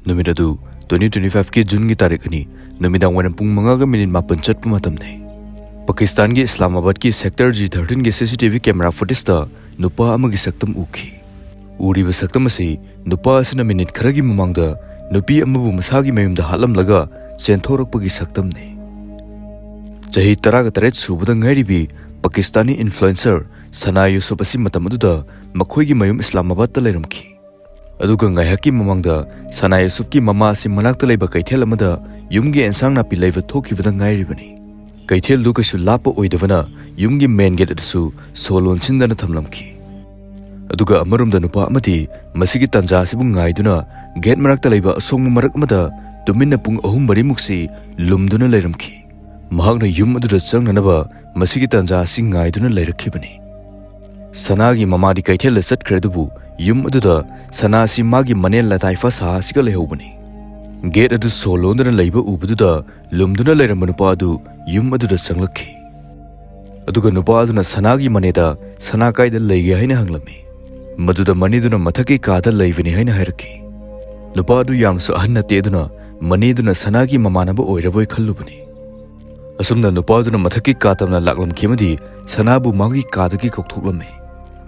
Numidadu 2025 ki June ki tarik ani numidang wanan pung mangaga minit mapan chat pumatamne. Pakistan ki Islamabad ki sector G13 ki CCTV camera footage ta nupa amagi saktam ukhi. Uriba saktam asi nupa asina minit kharagi mamangda Nupi amabu masagi Mayumda halamlaga chenthorokpagi saktamne. Chahi 13 subada ngyribi Pakistani influencer Sana Yousuf asi matam aduda makhoigi Mayum Islamabad ta leiramki. Aduga ngaihaki mamangda Sana Yousuf ki mama asi manakta leiba kaithel amada yumgi ensang napi leiva thokibada ngyaribani. Kaithel du kaisu lapa oidavana yumgi main gate adasu solon chindana thamlamki. Aduga amarumda nupa amati masigi tanja asibu ngaiduna gate marakta leiba asongma marak amada tuminna pung 3 muksi lumduna leiramki. Mahakna yum aduda changnanaba masigi tanja asi ngaiduna leirakhibani. Sanagi mamadi kaithel chatkhredubu yum aduda sana si magi manel lataifa sa asiga lehobani. Gate adu solondana leiba ubududa lumduna leiramba nupa adu yum aduda changlakhi. Aduga nupa aduna sanagi maneda sana kaida leige haina hanglami. Maduda maniduna mathaki kaada leivani haina hairaki. Nupa adu yamsu ahanna teduna maniduna sanagi mamanaba oiraboi khallubani. Asumna nupa aduna mathaki katamna laklamkhimadi sanabu magi kaadagi kokthoklammi.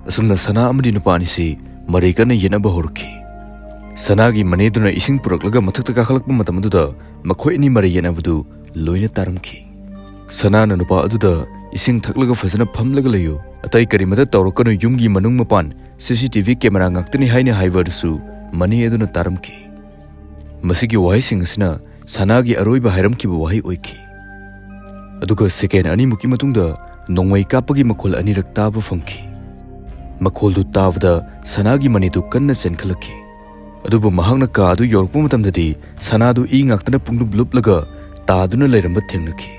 Asumna sana amadi nupa anisi marikana yenaba horki. Sanagi maniduna ising puraklaga mathakta kakhalakpa matamaduda makhoi ani mari yenabadu loina taramki. Sanana nupa aduda ising thaklaga fazana phamlaga layo atai karimata tawrokano yumgi manung mapan CCTV camera ngaktani haina haivadusu mani aduna taramki. Masigi wahai sing asina sanagi aroiba hairamkiba wahai oiki. Aduga second ani muki matungda nongwai kapagi makhol anirak taba famki. Makholdu tavda sanagi manidu kanna chenkhalaki. Adubu mahangna ka adu yorokpa matamdadi sanadu I ngaktana pungdub luplaga taaduna leiramba thengnaki.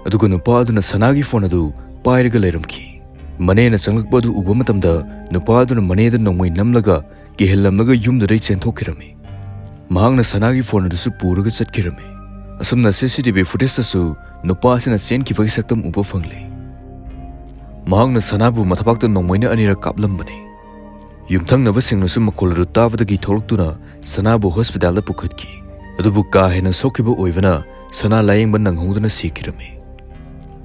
Aduga nupa aduna sanagi phone adu pairaga leiramki. Manena changlakpa adu uba matamda nupa aduna maneda nongmai namlaga kihellamlaga yumdadai chenthokirami. Mahangna sanagi phone adu su puraga chatkirami. Asumna CCTV footage tasu nupa asina chenkibagi saktam uba phangli. Mahangna sanabu mathapakta nongmaina anira kaplambani. Yumthangnaba singnasu makhol adu tavadagi tholoktuna sanabu hospital da pukhatki. Adubu ka hena sokhiba oivana sana layengba nanghoduna sikirami.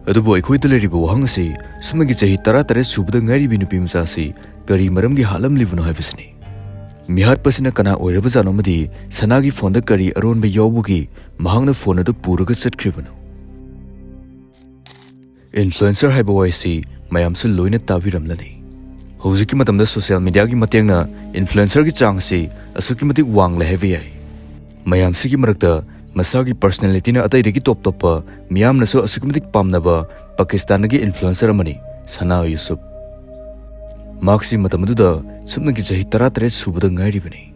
Adubu aikhoida leriba wahang asi sumnagi chahi 13 subada ngyribi nupi macha asi kari maramgi halam libunu haibisni. Mihar pasina kana oiraba janomadi sanagi phone da kari aronba yawbugi mahangna phone adu puraga chatkribanu. Influencer haiba waisi mayamsu loina taviramlani. Hojiki matamda social media gi matengna influencer gi changsi asuki matik wangle haiba yai. Mayamsi gi marakta masagi personality na atai degi top pa miyamna so asuki matik pamnaba Pakistan gi influencer amani Sana Yousuf. Maksi matamaduda sumnagi chahi 13 subada ngairibani.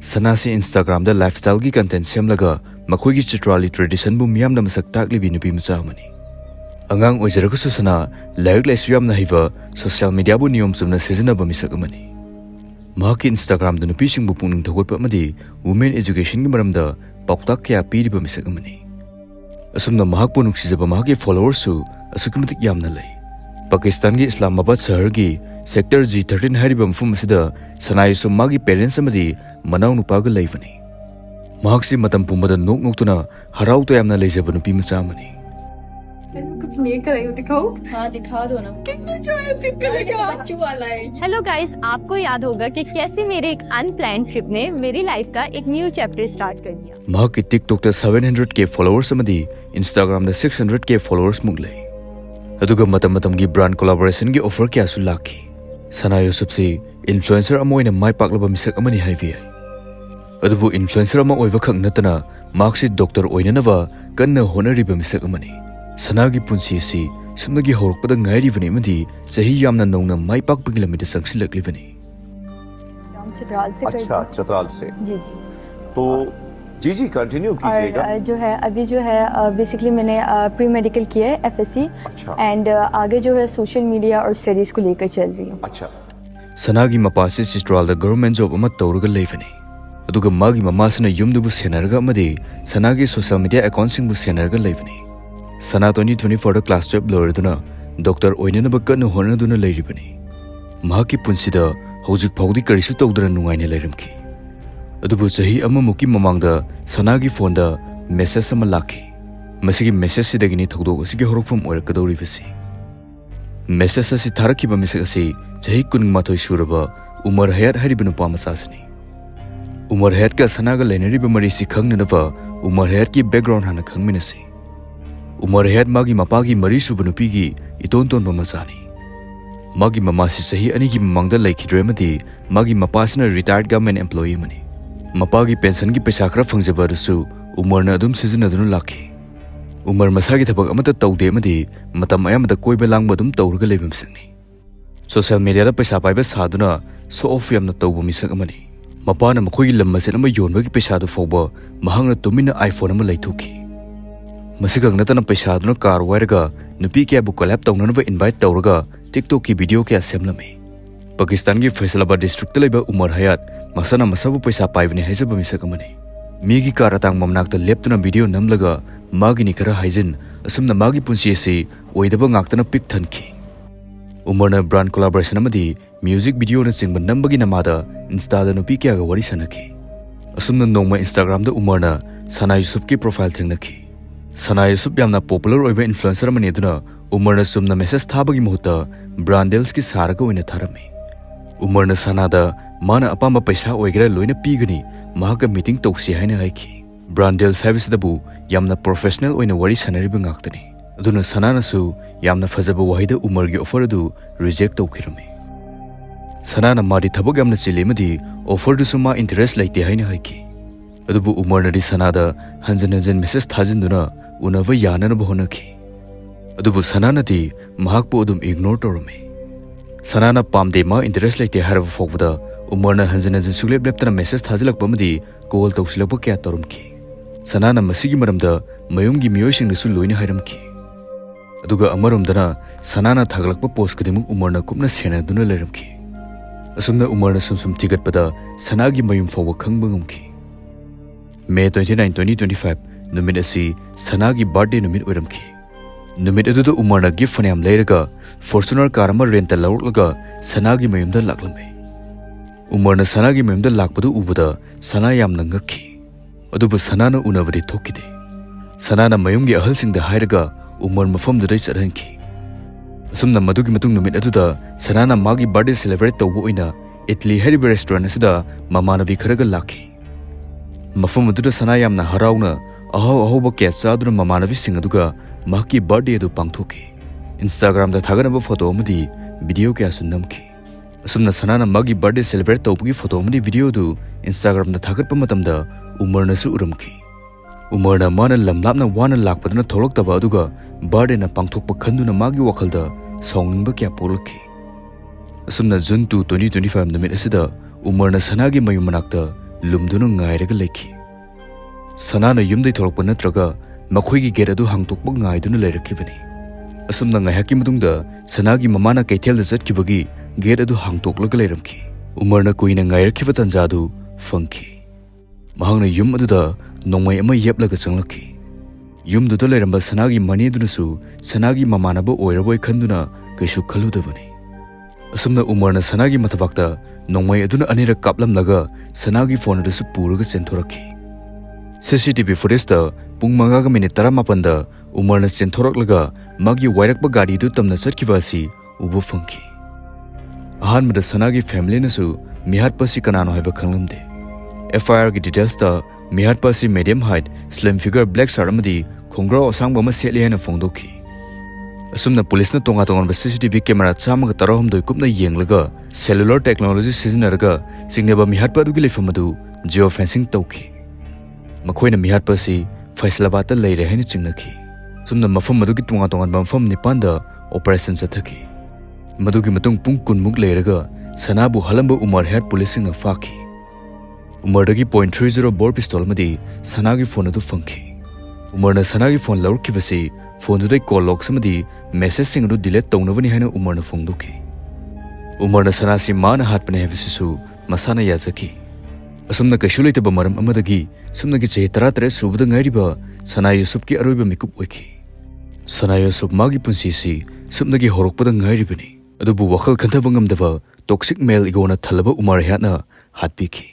Sana si Instagram da lifestyle gi content semlaga makhoi gi chitrali tradition bu miyamna masak taklibi nupi macha amani. Angang oijaragusu sana laik laisu yamna hiba social media bu niyom sumna seasonaba misak amani. Mahaki Instagram da nupi singbu pungning thogotpa amadi women education gi maramda pautak kya piriba misak amani. Asumna mahakpu nuksijaba mahaki followers su asukimatik yamna lai. Pakistan gi Islamabad shahar gi sector G13 hariba mafum asida Sana Yousuf magi parents amadi manau nupaga laivani. Mahaksi matam pumbada nok noktuna harau to yamna leijaba nupi macha amani. कुछ लेकर आई हूँ दिखाओ हाँ दिखा दो ना कितना जो है पिक करेगा बच्चों वाला है। हेलो गाइस, आपको याद होगा कि कैसे मेरे एक अनप्लान्ड ट्रिप ने मेरी लाइफ का एक न्यू चैप्टर स्टार्ट कर दिया। Mahaki TikTok da 700k followers amadi Instagram da 600k followers muglai. Aduga matam gi brand collaboration gi offer kya su lakhi. Sana Yousuf si influencer amoina mai paklaba misak amani haivi. Adubu influencer ama oiva khang natana maksi doctor oinanaba kanna honariba misak amani. Sanagi punsi si sumnagi horokpada ngairibani amadi chahi yamna nongna mai pakpagi lamida sangsilaklibani. अच्छा चतराल से जी तो जी continue कीजिएगा। और जो है अभी जो है बेसिकली मैंने प्री मेडिकल किया है FSC अच्छा एंड आगे जो है सोशल मीडिया और स्टडीज को लेकर चल रही हूँ। अच्छा Sanagi mapasi Chitralda government job ama tawraga leivani. Aduga magi mamasina yumdubu senarga amadi Sanagi social media account singbu senarga leivani. Sana 2024 da class 12 loiraduna doctor oinanaba kanna honaduna leiribani. Mahaki punsida hojik phawdi karisu tawdana nungaina leiramki. अदुबु चाही अममुकी ममांगदा सनागी फोनदा message अमा लाखि मसिगी message सिदगिनी थौदोक असिगी हरकफम ओरकदौरिबसि message असि थारखिबा मिसक असि चाही कुनमाथोय सुरबा उमर हयात हरिबा नुपा मचासनि उमर हयात का सनागा लेनरिबा मरिसि खंगननबा उमर हयात की background हाना खंगमिनसि उमर हयात मागी मपागी मरिसुबा नुपीगी इतोनतोनबा मचानि मागी ममासी चाही अनिगी ममांगदा लैखिद्रेमदि मागी मपासिना रिटायर्ड गवर्नमेंट एम्प्लॉई मनि मपागी पेंशन की पैसा खरा फंगजबा रसु उमरना अदुम सिजनदुना लाखि उमर मसागी थबक अमता तौदे मदि मतम अयामदा कोइबा लांगबा अदुम तौरगा लेबमसंगनि सोशल मीडिया दा पैसा पाइबा सादुना सो ऑफ यामना तौबा मिसक अमनि मपाना मखोगी लम्मसेन अमा योनबगी पैसादु फौबा महांगना तुमिना आईफोन अमा लैथुखि मसिगंगनतना पैसादुना कार वायरगा नुपी क्याबु कोलैब तौननबा इनवाइट तौरगा टिकटॉक की वीडियो क्या सेमलमे पाकिस्तान की फैसलाबाद डिस्ट्रिक्ट लेबा उमर हयात मसना मसाबु पैसा पाइबने हैजबा मिसक अमनि मीगी कार अतांग ममनाकता लेप्तना वीडियो नमलगा मागिनी खरा हाइजन असुमना मागी पुंसी से ओइदबा ngakतना पिक थनखि उमरना ब्रांड कोलैबोरेशन अमदी म्यूजिक वीडियो न चिंगबा नंबगी नमादा इंस्टादा नुपी क्यागा वरी सनखि असुमना नोंमा इंस्टाग्राम दा उमरना सना यूसुफ की प्रोफाइल थेंगनखि सना यूसुफ यामना पॉपुलर ओइबा इन्फ्लुएंसर अमनि अदुना उमरना सुमना मेसेज थाबगी मुहूर्ता ब्रांडेल्स की सारगा ओइना थारमे उमरना सनादा माना अपाम्बा पैसा ओइगरा लोइना पीगनी महाका मीटिंग तौसी हाइना हाइखि ब्रांडेल्स हाइबसिदबु यामना प्रोफेशनल ओइना वरी सनरिबा ngakतनि अदुना सनानासु यामना फजबा वाहिदा उमरगी ऑफर अदु रिजेक्ट तौखिरमे सनाना मादी थबक यामना चिलेमदि ऑफर दुसु मा इंटरेस्ट लाइते हाइना हाइखि अदुबु उमरनादि सनादा हंजन हंजन मेसेज थाजिन्दुना उनबा याननबा होनखि अदुबु सनानादि महाकपु अदुम इग्नोर तौरमे सनाना पामदे मा इंटरेस्ट लाइते हारबा फोकबदा उमरना हंजन हंजन सुलेब लेप्तना मेसेज थाजिलकपमदि कॉल तौसिलकपा क्या तौरमखि सनाना मसिगी मरमदा मयुमगी मियोइसिंगनसु लोइना हाइरमखि अदुगा अमरमदना सनाना थागलकपा पोस्ट कदिमुक उमरना कुपना सेनादुना लेरमखि असुमना उमरना सुमसुम थिगतपदा सनागी मयुम फावबा खंगबा ngमखि मे 29 2025 नुमित असि सनागी बर्थडे नुमित ओइरमखि नुमित अदुदा उमरना गिफ्ट फनेम लेरगा फॉर्च्यूनर कार अमा रेंट लौरलगा सनागी मयुमदा लाक्लमे उमरना सनागी मयुमदा लाकपदु उबदा सना यामना ngakhi अदुबु सनाना उनबदि थोकिदे सनाना मयुमगी अहलसिंगदा हायरगा उमर मफमदुदै चरहनखि असुमना मदुगी मतुंग नुमित अदुदा सनाना मागी birthday celebrate तौबो ओइना Italy हेरिबे restaurant असिदा ममानबी Kharga लाखि मफम अदुदा सना यामना हराउना अहाव अहावबा क्या चादुना ममानबी सिंग अदुगा माकी बर्थडे अदु पांगथोखि इंस्टाग्राम दा थागनबा फोटो अमदि वीडियो क्या सुनमखि असुमना सनाना मागी बर्थडे सेलिब्रेट तौबगी फोटो अमदि वीडियो दु इंस्टाग्राम दा थागतपा मतमदा उमरनासु उरमखि उमरना माना लमलापना वाना लाकपदना थोलक्तबा अदुगा बर्थडे ना पांगथोकपा खंदुना मागी वखलदा साउंगनिंबा क्या पोलखि असुमना जून 2 2025 नुमित असिदा उमरना सनागी मयुम मनाक्ता लुमदुना ngairaga लेखि सनाना युमदै थोलक्पा नत्रगा मखोइगी गेट अदु हांगतोकपा ngaiduna लेरखिबनि असुमना ngayhaki mudungda सनागी ममाना कैथेलदा चटखिबगी गेट अदु हांगतोकलगा लेरमखि उमरना कुइना ngairखिबा तंजादु फंखि महांगना युम अदुदा नोंमै अमा येपलगा चंगलखि युमदुदा लेरंबा सनागी मनी दुनसु सनागी ममानबा ओइरबोय खंदुना कैसु खलुदबनि असुमना उमरना सनागी मथबाक्ता नोंमै अदुना अनिरक कापलमलगा सनागी फोन अदुसु पुरगा चेंथोरखि सीसीटीवी फुटेजदा पुंग 5:18 दा उमरना चेंथोरकलगा मागी वायरकबा गाडीदु तमना चटखिबा असि उबु फंखि अहानमदा सनागी फैमिलीनसु मिहातपसि कनानो हाइबा खंगलमदे FIR की डिटेल्स दा मिहातपसि medium height slim figure black shirt अमदी खोंग्राव असांगबा अमा सेटले हाइना फोंदोखि असुमना पुलिसना तोंगा तोंगानबा सीसीटीवी कैमरा 139 कुपना येंगलगा सेलुलर टेक्नोलॉजी सिजनरगा सिंगनेबा मिहातपा दुगी लेफम अदु जियो फेंसिंग तौखि मखोइना मिहातपसि फैसलाबाद लेरे हाइना चिंगनखि सुमना मफम मदुगी तोंगा तोंगानबा मफम निपानदा ऑपरेशन चथखि मदुगी मतुंग पुंग कुनमुक लेरगा सनाबु हलंबा उमर हेड पुलिसिंगना फाखि उमरदगी .30 बोर पिस्तौल मदी सनागी फोन अदु फंखि उमरना सनागी फोन लौरखिबसि फोनदुदै कॉल लॉक्स मदी मेसेज सिंग अदु डिलीट तौनबनि हाइना उमरना फोंदोखि उमरना सनासी माना हाटपने हेबसिसु मसाना याजखि असुमना कैसु लेतबा मरम अमदगी सुमनगी चेह 13 सुबदा ngriba सना यूसुफ की अरोइबा मिकुप ओइखि सना यूसुफ मागी पुंसीसी सुमनगी होरकपदा ngriबनि अदुबु वखल खंथबा ngamdaba टॉक्सिक मेल इगोना थलबा उमर हयाना हाटपिखि